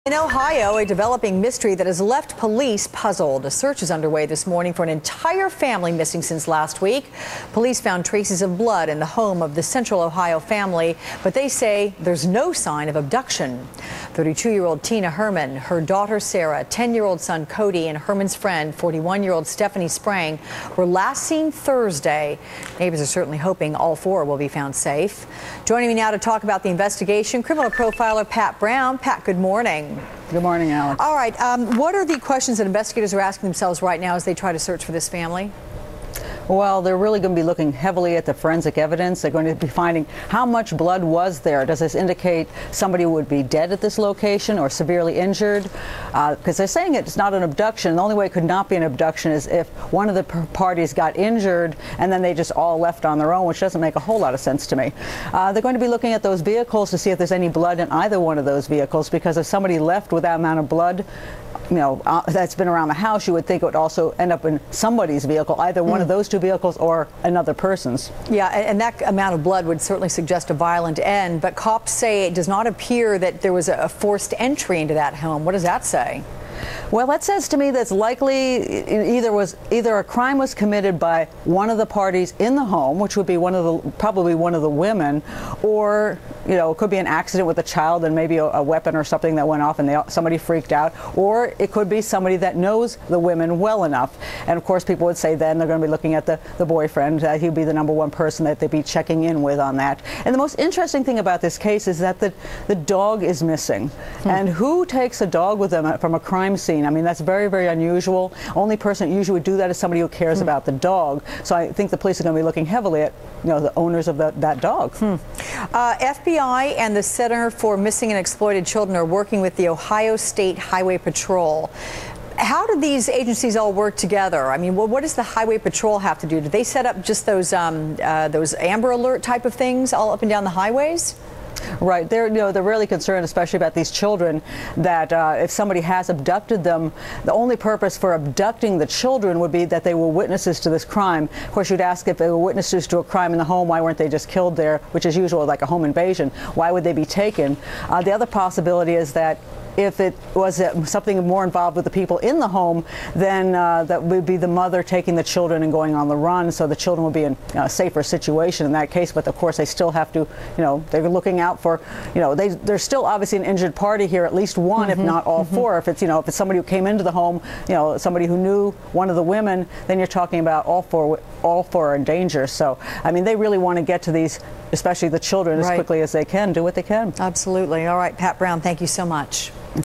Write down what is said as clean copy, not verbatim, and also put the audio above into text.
In Ohio, a developing mystery that has left police puzzled. A search is underway this morning for an entire family missing since last week. Police found traces of blood in the home of the Central Ohio family, but they say there's no sign of abduction. 32-year-old Tina Herman, her daughter Sarah, 10-year-old son Cody, and Herman's friend, 41-year-old Stephanie Sprang, were last seen Thursday. Neighbors are certainly hoping all four will be found safe. Joining me now to talk about the investigation, criminal profiler Pat Brown. Pat, good morning. Good morning, Alex. All right. What are the questions that investigators are asking themselves right now as they try to search for this family? Well, they're really going to be looking heavily at the forensic evidence. They're going to be finding how much blood was there. Does this indicate somebody would be dead at this location or severely injured? Because they're saying it's not an abduction. The only way it could not be an abduction is if one of the parties got injured and then they just all left on their own, which doesn't make a whole lot of sense to me. They're going to be looking at those vehicles to see if there's any blood in either one of those vehicles, because if somebody left with that amount of blood, that's been around the house, you would think it would also end up in somebody's vehicle, either one of those two vehicles or another person's. Yeah, and that amount of blood would certainly suggest a violent end, but cops say it does not appear that there was a forced entry into that home. What does that say? Well, that says to me that's likely either a crime was committed by one of the parties in the home, which would be probably one of the women, or it could be an accident with a child and maybe a weapon or something that went off and somebody freaked out, or it could be somebody that knows the women well enough. And of course, people would say then they're going to be looking at the boyfriend. He'd be the number one person that they'd be checking in with on that. And the most interesting thing about this case is that the dog is missing. And who takes a dog with them from a crime scene? I mean, that's very, very unusual. Only person that usually would do that is somebody who cares about the dog. So I think the police are going to be looking heavily at the owners of that dog. FBI and the Center for Missing and Exploited Children are working with the Ohio State Highway Patrol. How do these agencies all work together? I mean, what does the Highway Patrol have to do? Do they set up just those Amber Alert type of things all up and down the highways? Right. They're really concerned, especially about these children, that if somebody has abducted them, the only purpose for abducting the children would be that they were witnesses to this crime. Of course, you'd ask if they were witnesses to a crime in the home, why weren't they just killed there, which is usual, like a home invasion. Why would they be taken? The other possibility is that if it was something more involved with the people in the home, then that would be the mother taking the children and going on the run, so the children would be in a safer situation in that case. But of course, they still have to, they're looking out for, there's still obviously an injured party here, at least one, if not all four. If it's, if it's somebody who came into the home, somebody who knew one of the women, then you're talking about all four are in danger. So, I mean, they really want to get to these, especially the children, as quickly as they can, do what they can. Absolutely. All right, Pat Brown, thank you so much.